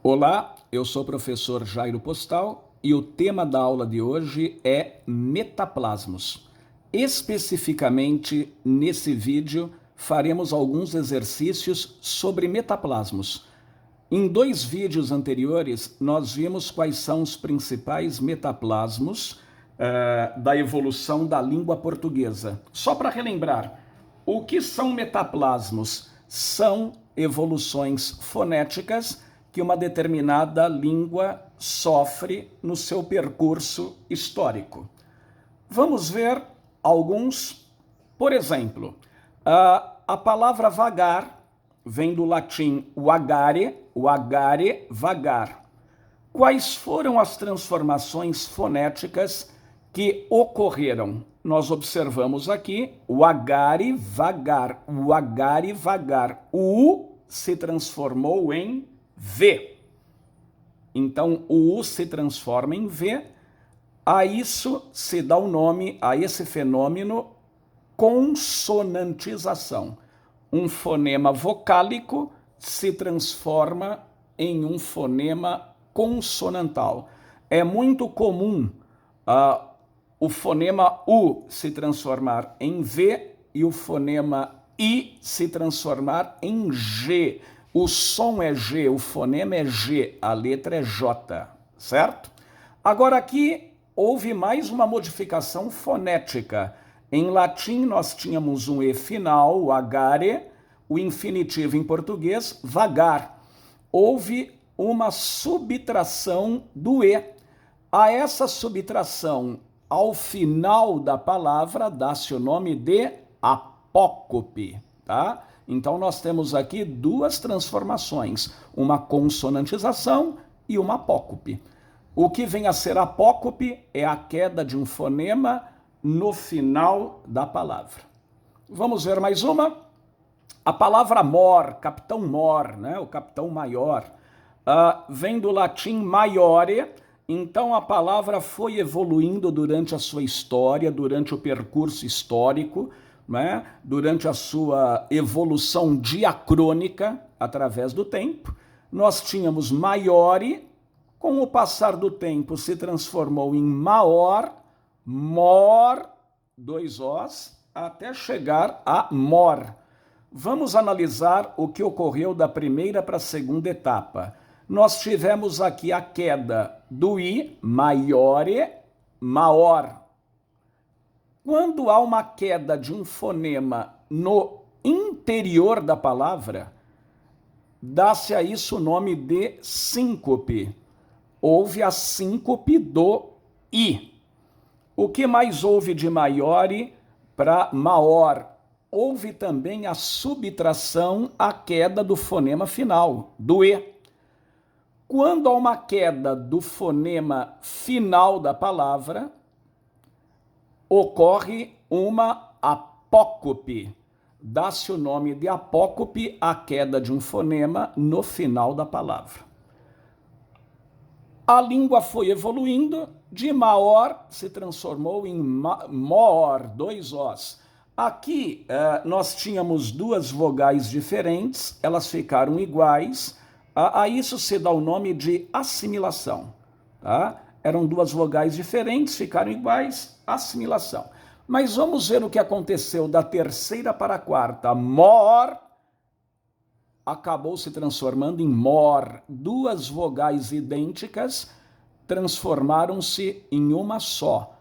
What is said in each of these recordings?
Olá, eu sou o professor Jairo Postal e o tema da aula de hoje é metaplasmos. Especificamente, nesse vídeo, faremos alguns exercícios sobre metaplasmos. Em 2 vídeos anteriores, nós vimos quais são os principais metaplasmos da evolução da língua portuguesa. Só para relembrar, o que são metaplasmos? São evoluções fonéticas que uma determinada língua sofre no seu percurso histórico. Vamos ver alguns. Por exemplo, a palavra vagar vem do latim vagare, vagar. Quais foram as transformações fonéticas que ocorreram? Nós observamos aqui o agare, vagar. O U se transformou em V. Então, o U se transforma em V. A isso se dá o nome, a esse fenômeno, consonantização. Um fonema vocálico se transforma em um fonema consonantal. É muito comum o fonema U se transformar em V e o fonema I se transformar em G. O som é G, o fonema é G, a letra é J, certo? Agora aqui houve mais uma modificação fonética. Em latim nós tínhamos um E final, o agare, o infinitivo em português, vagar. Houve uma subtração do E. A essa subtração, ao final da palavra, dá-se o nome de apócope, tá? Então nós temos aqui 2 transformações, uma consonantização e uma apócope. O que vem a ser apócope é a queda de um fonema no final da palavra. Vamos ver mais uma? A palavra mor, capitão mor, né? O capitão maior, vem do latim maiore. Então a palavra foi evoluindo durante a sua história, durante o percurso histórico, né? Durante a sua evolução diacrônica através do tempo. Nós tínhamos maiore, com o passar do tempo se transformou em maior, mor, 2 Os, até chegar a mor. Vamos analisar o que ocorreu da primeira para a segunda etapa. Nós tivemos aqui a queda do I, maiore, maior. Quando há uma queda de um fonema no interior da palavra, dá-se a isso o nome de síncope. Houve a síncope do I. O que mais houve de maiore para maior? Houve também a subtração, a queda do fonema final, do E. Quando há uma queda do fonema final da palavra, ocorre uma apócope. Dá-se o nome de apócope à queda de um fonema no final da palavra. A língua foi evoluindo, de maior se transformou em mor, 2 Os. Aqui nós tínhamos 2 vogais diferentes, elas ficaram iguais. A isso se dá o nome de assimilação. Tá? Eram 2 vogais diferentes, ficaram iguais, assimilação. Mas vamos ver o que aconteceu da terceira para a quarta. Mor acabou se transformando em mor. 2 vogais idênticas transformaram-se em uma só.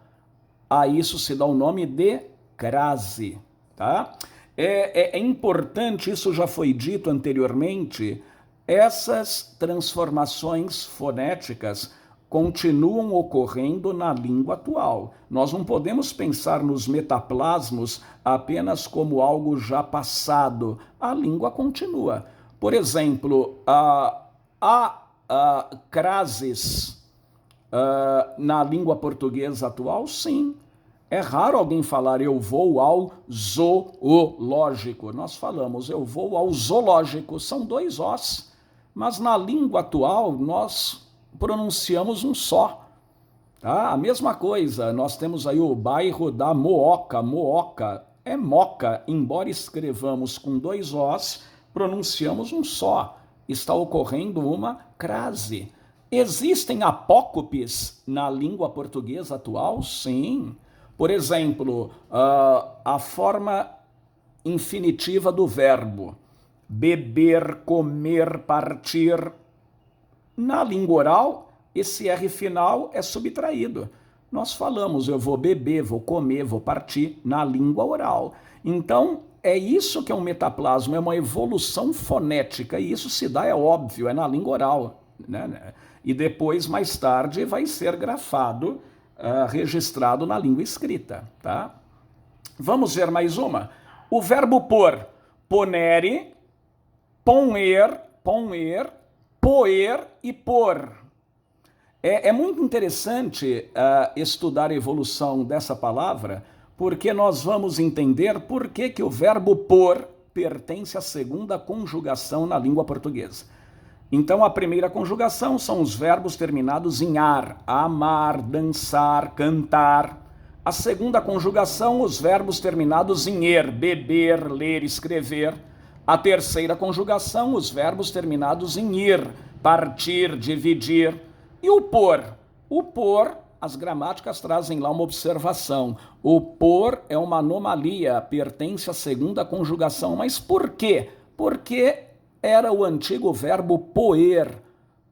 A isso se dá o nome de crase. Tá? É importante, isso já foi dito anteriormente, essas transformações fonéticas continuam ocorrendo na língua atual. Nós não podemos pensar nos metaplasmos apenas como algo já passado. A língua continua. Por exemplo, há crases na língua portuguesa atual? Sim. É raro alguém falar eu vou ao zoológico. Nós falamos eu vou ao zoológico. São 2 Os. Mas na língua atual nós pronunciamos um só. Tá? A mesma coisa, nós temos aí o bairro da Mooca. Mooca é moca, embora escrevamos com 2 Os, pronunciamos um só. está ocorrendo uma crase. Existem apócopes na língua portuguesa atual? Sim. Por exemplo, a forma infinitiva do verbo beber, comer, partir. Na língua oral, esse R final é subtraído. Nós falamos, eu vou beber, vou comer, vou partir, na língua oral. Então, é isso que é um metaplasma, é uma evolução fonética, e isso se dá, é óbvio, é na língua oral, né? E depois, mais tarde, vai ser grafado, registrado na língua escrita, tá? Vamos ver mais uma. O verbo pôr, ponere, poner, poer e pôr. É muito interessante estudar a evolução dessa palavra, porque nós vamos entender por que o verbo pôr pertence à segunda conjugação na língua portuguesa. Então, a primeira conjugação são os verbos terminados em ar, amar, dançar, cantar. A segunda conjugação, os verbos terminados em er, beber, ler, escrever. A terceira conjugação, os verbos terminados em ir, partir, dividir. E o pôr? O pôr, as gramáticas trazem lá uma observação. O pôr é uma anomalia, pertence à segunda conjugação. Mas por quê? Porque era o antigo verbo poer.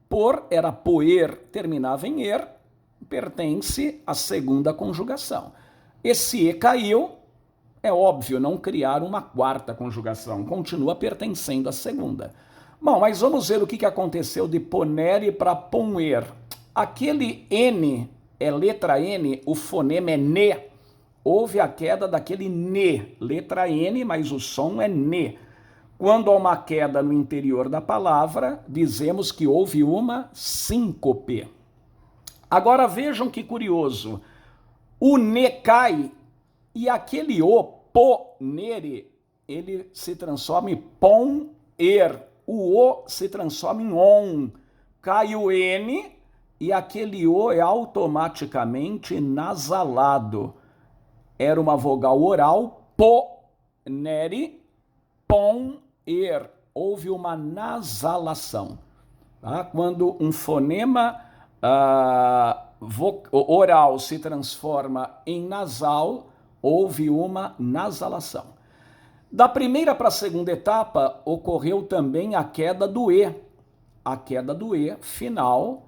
Pôr era poer, terminava em er, pertence à segunda conjugação. Esse e caiu, é óbvio, não criar uma quarta conjugação, continua pertencendo à segunda. Bom, mas vamos ver o que aconteceu de ponere para poner. Aquele N, é letra N, o fonema é ne, houve a queda daquele ne, letra N, mas o som é ne. Quando há uma queda no interior da palavra, dizemos que houve uma síncope. Agora vejam que curioso, o ne cai e aquele o, ponere, ele se transforma em pon-er, o o se transforma em on, cai o N e aquele o é automaticamente nasalado. Era uma vogal oral, ponere, pon-er, houve uma nasalação. Tá? Quando um fonema oral se transforma em nasal, houve uma nasalação. Da primeira para a segunda etapa, ocorreu também a queda do E. A queda do E final,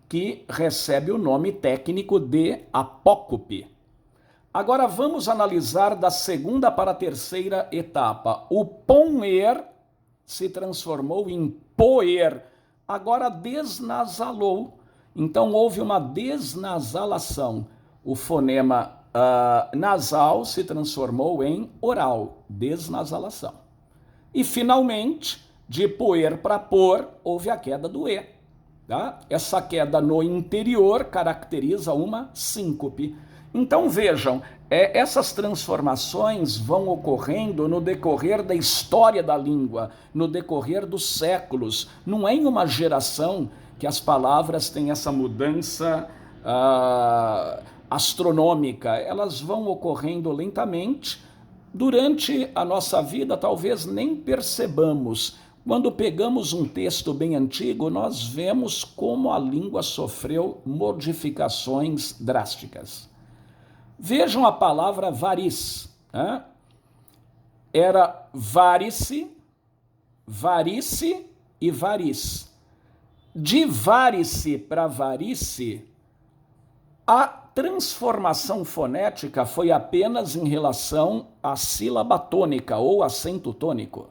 que recebe o nome técnico de apócope. Agora vamos analisar da segunda para a terceira etapa. O poner se transformou em poer, agora desnasalou. Então houve uma desnasalação. O fonema nasal se transformou em oral, desnasalação. E finalmente, de poer para pôr, houve a queda do E. Tá? Essa queda no interior caracteriza uma síncope. Então vejam, essas transformações vão ocorrendo no decorrer da história da língua, no decorrer dos séculos. Não é em uma geração que as palavras têm essa mudança astronômica. Elas vão ocorrendo lentamente. Durante a nossa vida, talvez nem percebamos. Quando pegamos um texto bem antigo, nós vemos como a língua sofreu modificações drásticas. Vejam a palavra variz. Né? Era varice, varice e variz. De varice para varice, a transformação fonética foi apenas em relação à sílaba tônica ou acento tônico.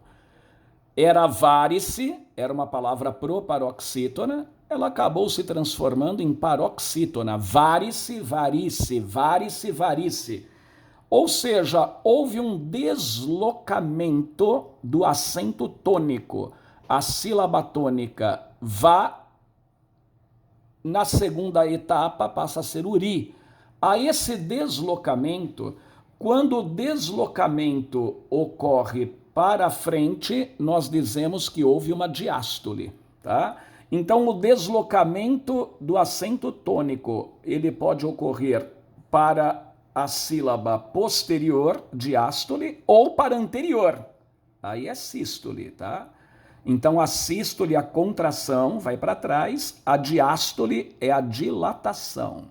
Era varice, era uma palavra proparoxítona, ela acabou se transformando em paroxítona. Varice, varice, varice, varice. Ou seja, houve um deslocamento do acento tônico. A sílaba tônica vá, na segunda etapa passa a ser uri. A esse deslocamento, quando o deslocamento ocorre para frente, nós dizemos que houve uma diástole, tá? Então, o deslocamento do acento tônico, ele pode ocorrer para a sílaba posterior, diástole, ou para anterior, aí é sístole, tá? Então, a sístole é a contração, vai para trás, a diástole é a dilatação.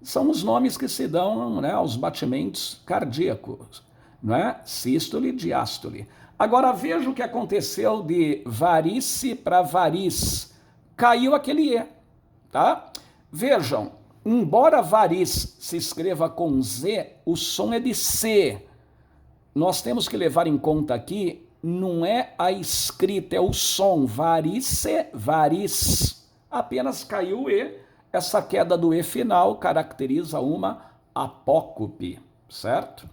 São os nomes que se dão, né, aos batimentos cardíacos, não é? Sístole e diástole. Agora, veja o que aconteceu de varice para variz. Caiu aquele E, tá? Vejam, embora variz se escreva com Z, o som é de C. Nós temos que levar em conta aqui, não é a escrita, é o som. Varice, variz. Apenas caiu o E. Essa queda do E final caracteriza uma apócope, certo?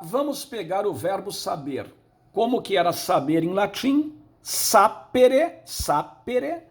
Vamos pegar o verbo saber. Como que era saber em latim? Sapere, sapere.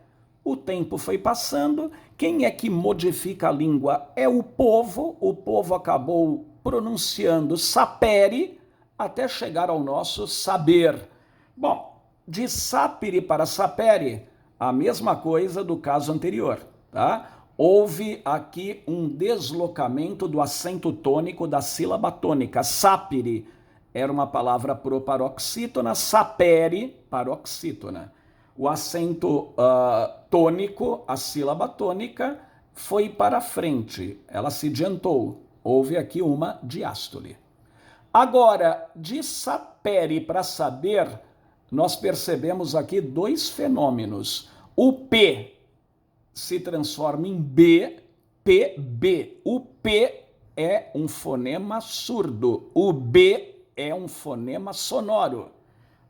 O tempo foi passando. Quem é que modifica a língua? É o povo. O povo acabou pronunciando sapere até chegar ao nosso saber. Bom, de sapere para sapere, a mesma coisa do caso anterior, tá? Houve aqui um deslocamento do acento tônico da sílaba tônica. Sapere era uma palavra proparoxítona, sapere, paroxítona. O acento tônico, a sílaba tônica, foi para frente, ela se adiantou. Houve aqui uma diástole. Agora, de sapere para saber, nós percebemos aqui dois fenômenos. O P se transforma em B, PB. O P é um fonema surdo. O B é um fonema sonoro.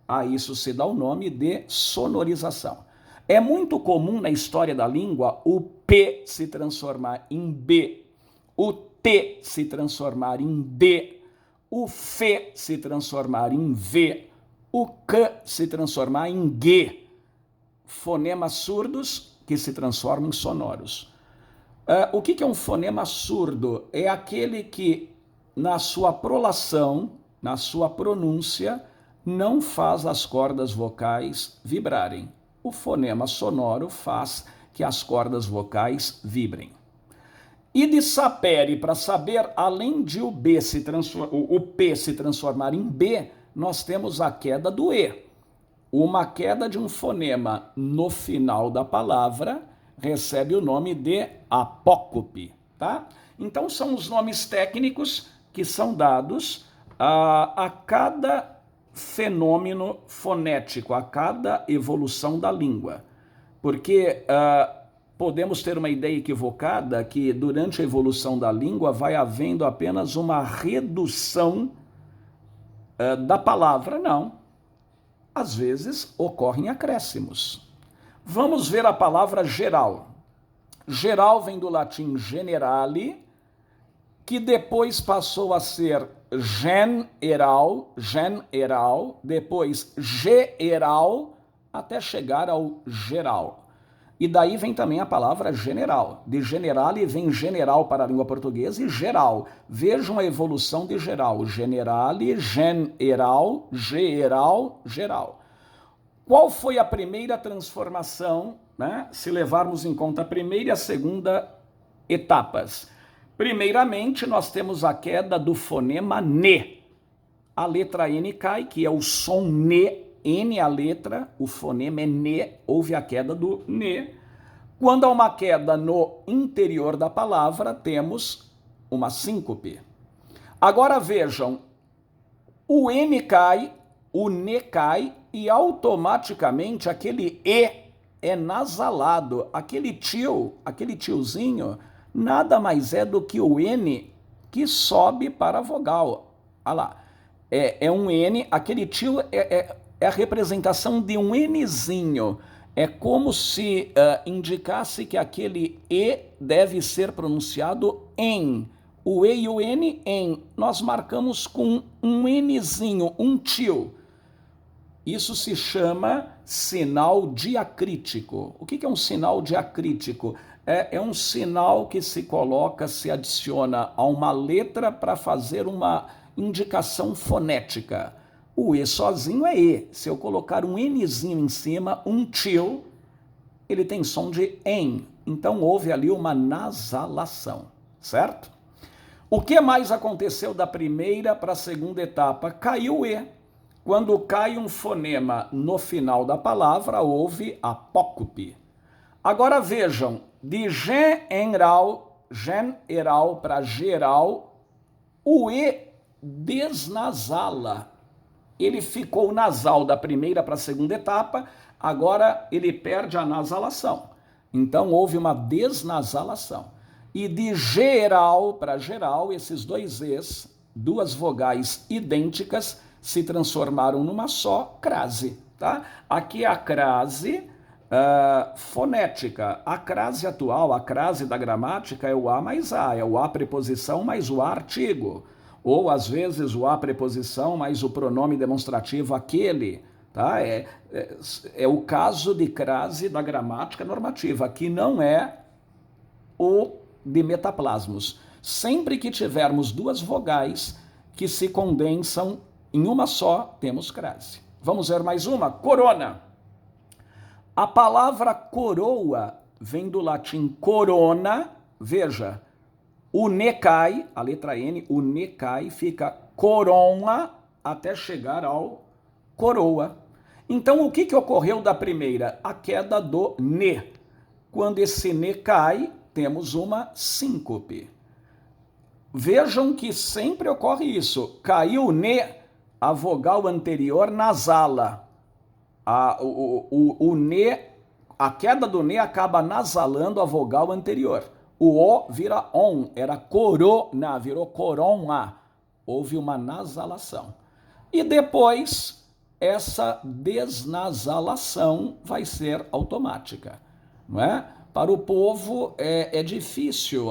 A isso se dá o nome de sonorização. É muito comum na história da língua o P se transformar em B, o T se transformar em D, o F se transformar em V, o Q se transformar em G. Fonemas surdos que se transformam em sonoros. O que é um fonema surdo? É aquele que, na sua prolação, na sua pronúncia, não faz as cordas vocais vibrarem. O fonema sonoro faz que as cordas vocais vibrem. E de sapere para saber, além de o P se transformar em B, nós temos a queda do E. Uma queda de um fonema no final da palavra recebe o nome de apócope, tá? Então são os nomes técnicos que são dados a cada fenômeno fonético, a cada evolução da língua. Porque podemos ter uma ideia equivocada que durante a evolução da língua vai havendo apenas uma redução da palavra. Não. Às vezes ocorrem acréscimos. Vamos ver a palavra geral. Geral vem do latim generale, que depois passou a ser general, depois geral, até chegar ao geral. E daí vem também a palavra general. De generale vem general para a língua portuguesa e geral. Vejam a evolução de geral. Generale, general, geral, geral. Qual foi a primeira transformação, né? Se levarmos em conta a primeira e a segunda etapas? Primeiramente, nós temos a queda do fonema ne. A letra N cai, que é o som ne. N a letra, o fonema é ne, houve a queda do ne. Quando há uma queda no interior da palavra, temos uma síncope. Agora vejam, o N cai, o ne cai e automaticamente aquele E é nasalado. Aquele tiozinho, nada mais é do que o N que sobe para a vogal. Olha lá, é um N, aquele tio é a representação de um Nzinho. É como se indicasse que aquele E deve ser pronunciado em. O E e o N em. Nós marcamos com um Nzinho, um tio. Isso se chama sinal diacrítico. O que é um sinal diacrítico? É um sinal que se coloca, se adiciona a uma letra para fazer uma indicação fonética. O E sozinho é E. Se eu colocar um Nzinho em cima, um tio, ele tem som de em. Então houve ali uma nasalação, certo? O que mais aconteceu da primeira para a segunda etapa? Caiu o E. Quando cai um fonema no final da palavra, houve apócope. Agora vejam, de general para geral, o E desnasala. Ele ficou nasal da primeira para a segunda etapa, agora ele perde a nasalação. Então houve uma desnasalação. E de geral para geral, esses dois Es, duas vogais idênticas, se transformaram numa só crase. Tá? Aqui a crase fonética. A crase atual, a crase da gramática é o A mais A, é o A preposição mais o A artigo. Ou, às vezes, o A preposição mais o pronome demonstrativo aquele. Tá? É o caso de crase da gramática normativa, que não é o de metaplasmos. Sempre que tivermos duas vogais que se condensam em uma só, temos crase. Vamos ver mais uma? Corona. A palavra coroa vem do latim corona. Veja, o ne cai, a letra N, o ne cai, fica corona até chegar ao coroa. Então, o que ocorreu da primeira? A queda do ne. Quando esse ne cai, temos uma síncope. Vejam que sempre ocorre isso. Caiu o ne, a vogal anterior nasala. A queda do ne acaba nasalando a vogal anterior. O O vira on, era corona, virou corona. Houve uma nasalação. E depois, essa desnasalação vai ser automática, não é? Para o povo é difícil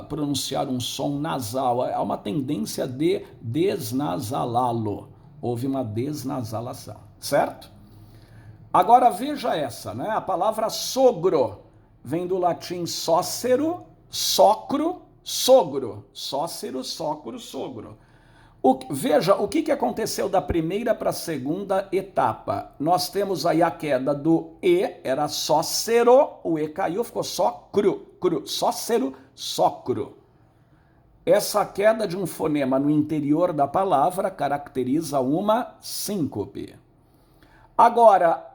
pronunciar um som nasal, há uma tendência de desnasalá-lo. Houve uma desnasalação, certo? Agora veja essa, né? A palavra sogro vem do latim sócero, socro, sogro. Sócero, socro, sogro. Veja o que aconteceu da primeira para a segunda etapa. Nós temos aí a queda do E, era sócero, o E caiu, ficou só cru, sócero, socro. Essa queda de um fonema no interior da palavra caracteriza uma síncope. Agora,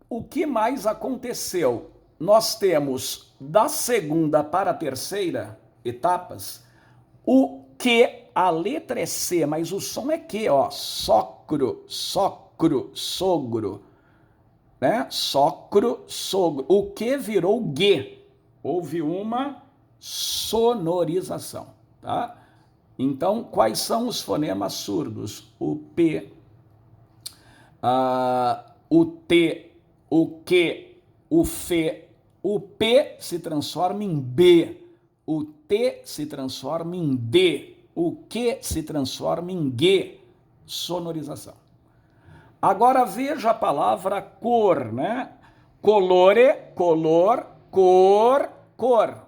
o que mais aconteceu? Nós temos da segunda para a terceira etapas, o que, a letra é C, mas o som é Q, ó, socro, socro, sogro, né? Socro, sogro. O que virou G. Houve uma sonorização, tá? Então, quais são os fonemas surdos? O P, o T, o Q, o F, o P se transforma em B, o T se transforma em D, o Q se transforma em G, sonorização. Agora veja a palavra cor, né? Colore, color, cor, cor.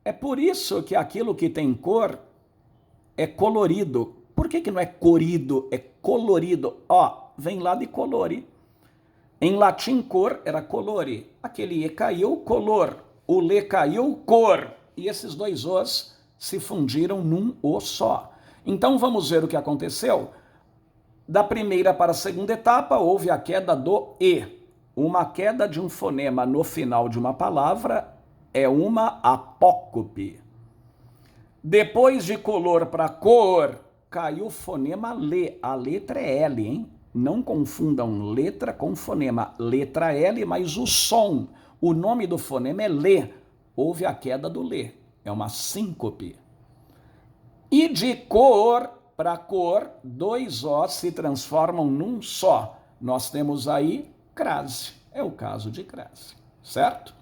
É por isso que aquilo que tem cor é colorido. Por que não é corido, é colorido? Ó, vem lá de colore. Em latim, cor era colore. Aquele E caiu, color. O L caiu, cor. E esses dois Os se fundiram num O só. Então vamos ver o que aconteceu. Da primeira para a segunda etapa, houve a queda do E. Uma queda de um fonema no final de uma palavra é uma apócope. Depois de color para cor, caiu o fonema L. A letra é L, hein? Não confundam letra com fonema. Letra L, mas o som. O nome do fonema é L. Houve a queda do L. É uma síncope. E de cor para cor, dois Os se transformam num só. Nós temos aí crase. É o caso de crase, certo?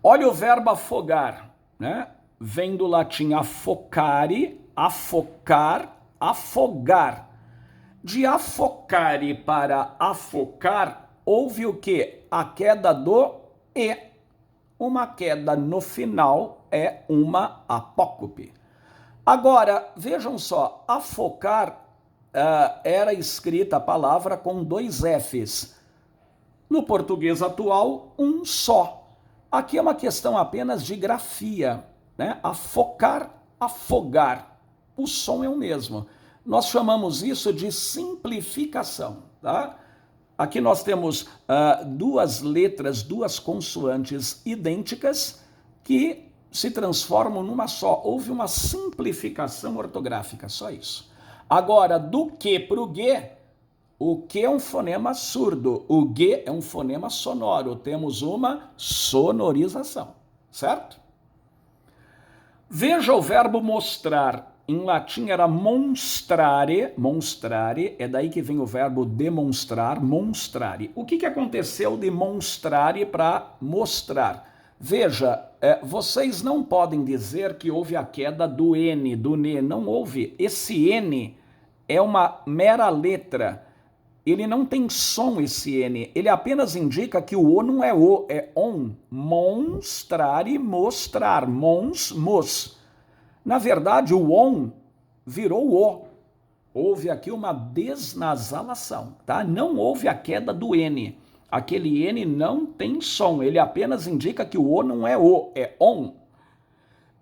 Olha o verbo afogar, né? Vem do latim affocare, afocar, afogar. De affocare para afocar, houve o quê? A queda do E. Uma queda no final é uma apócope. Agora, vejam só, afocar era escrita a palavra com dois Fs. No português atual, um só. Aqui é uma questão apenas de grafia, né? Afocar, afogar. O som é o mesmo. Nós chamamos isso de simplificação, tá? Aqui nós temos duas letras, duas consoantes idênticas que se transformam numa só. Houve uma simplificação ortográfica, só isso. Agora, do que para o G, o que é um fonema surdo, o G é um fonema sonoro. Temos uma sonorização, certo? Veja o verbo mostrar. Em latim era monstrare, monstrare, é daí que vem o verbo demonstrar, monstrare. O que aconteceu de monstrare para mostrar? Veja, vocês não podem dizer que houve a queda do N, do NE, não houve. Esse N é uma mera letra, ele não tem som esse N, ele apenas indica que o O não é O, é ON. Monstrare, mostrar, mons, mos. Na verdade, o ON virou O. Houve aqui uma desnasalação, tá? Não houve a queda do N. Aquele N não tem som, ele apenas indica que o O não é O, é ON.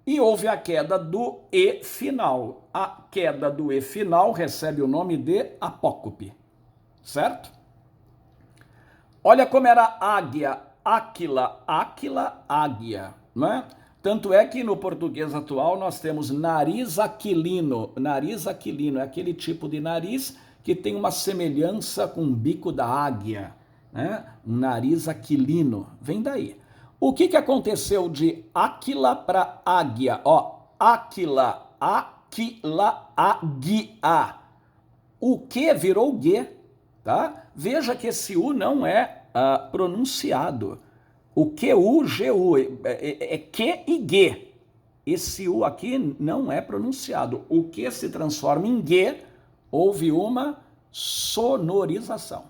E houve a queda do E final. A queda do E final recebe o nome de apócope, certo? Olha como era águia, áquila, áquila, águia, não é? Tanto é que no português atual nós temos nariz aquilino. Nariz aquilino é aquele tipo de nariz que tem uma semelhança com o bico da águia, né? Um nariz aquilino, vem daí. O que aconteceu de áquila para águia? Ó, áquila, áquila, águia. O que virou G, tá? Veja que esse U não é pronunciado. O QU, GU, é Q e G. Esse U aqui não é pronunciado. O que se transforma em G, houve uma sonorização.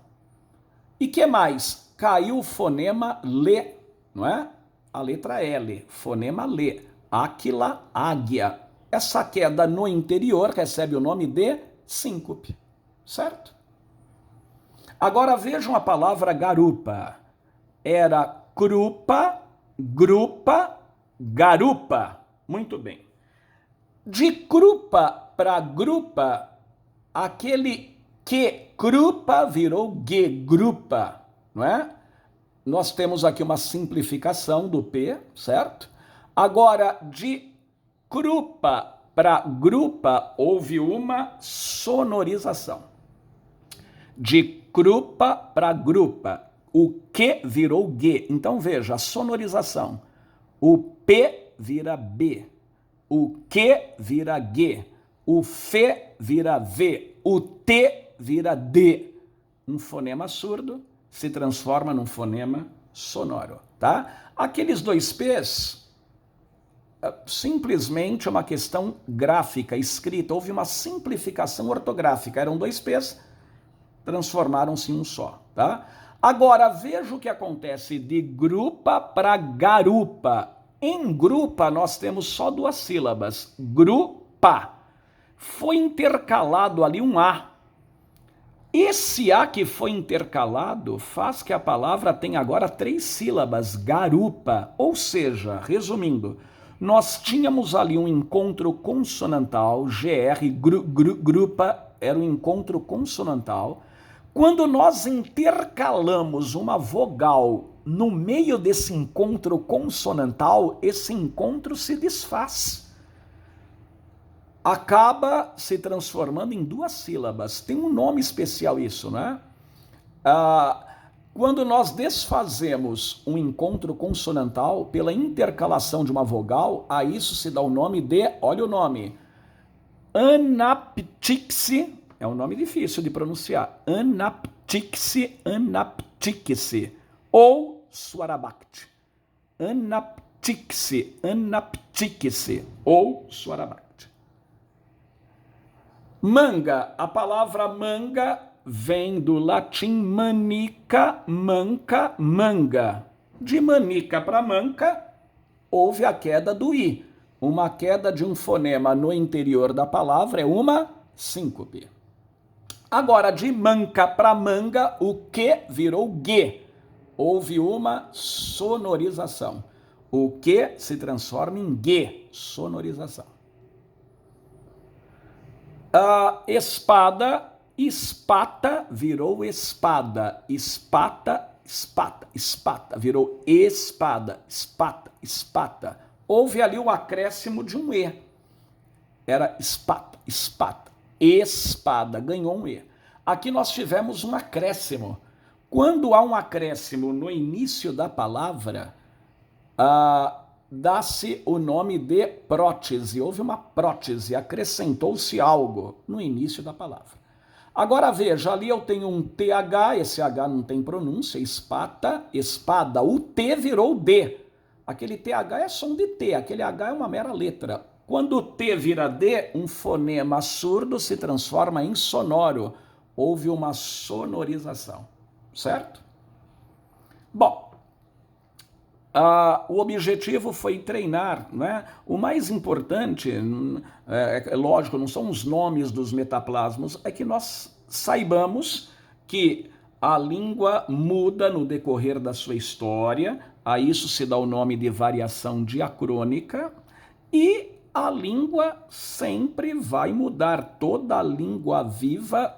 E que mais? Caiu o fonema LE, não é? A letra L, fonema LE. Áquila, águia. Essa queda no interior recebe o nome de síncope, certo? Agora vejam a palavra garupa. Era crupa, grupa, garupa. Muito bem. De crupa para grupa, aquele que grupa virou G, grupa, não é? Nós temos aqui uma simplificação do P, certo? Agora, de crupa para grupa, houve uma sonorização. De crupa para grupa, o que virou G. Então veja, a sonorização. O P vira B, o que vira G, o F vira V, o T vira D. Um fonema surdo se transforma num fonema sonoro, tá? Aqueles dois P's, simplesmente uma questão gráfica, escrita. Houve uma simplificação ortográfica. Eram dois P's, transformaram-se em um só, tá? Agora, veja o que acontece de grupa para garupa. Em grupa, nós temos só duas sílabas. Grupa. Foi intercalado ali um A. Esse A que foi intercalado faz que a palavra tenha agora três sílabas. Garupa. Ou seja, resumindo, nós tínhamos ali um encontro consonantal, GR, grupa, era um encontro consonantal. Quando nós intercalamos uma vogal no meio desse encontro consonantal, esse encontro se desfaz. Acaba se transformando em duas sílabas. Tem um nome especial isso, né? Quando nós desfazemos um encontro consonantal pela intercalação de uma vogal, a isso se dá o nome de, olha o nome, anaptixi. É um nome difícil de pronunciar. Anaptixi, anaptixi. Ou Swarabhakti. Anaptixi, anaptixi. Ou Swarabhakti. Manga. A palavra manga vem do latim manica, manca, manga. De manica para manca, houve a queda do I. Uma queda de um fonema no interior da palavra é uma síncope. Agora, de manca para manga, o que virou G. Houve uma sonorização. O que se transforma em G, sonorização. Espada, espata, virou espada. Espata, espata, espata, virou espada. Espata, espata. Houve ali o acréscimo de um E. Era espata, espata, espada, ganhou um E. Aqui nós tivemos um acréscimo. Quando há um acréscimo no início da palavra, dá-se o nome de prótese. Houve uma prótese, acrescentou-se algo no início da palavra. Agora veja, ali eu tenho um TH, esse H não tem pronúncia, espata, espada. O T virou D. Aquele TH é som de T, aquele H é uma mera letra. Quando o T vira D, um fonema surdo se transforma em sonoro. Houve uma sonorização, certo? Bom, o objetivo foi treinar, né? O mais importante, lógico, não são os nomes dos metaplasmos, é que nós saibamos que a língua muda no decorrer da sua história, a isso se dá o nome de variação diacrônica, e a língua sempre vai mudar, toda língua viva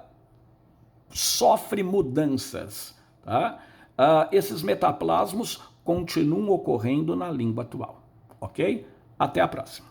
sofre mudanças, tá? Esses metaplasmos continuam ocorrendo na língua atual, ok? Até a próxima.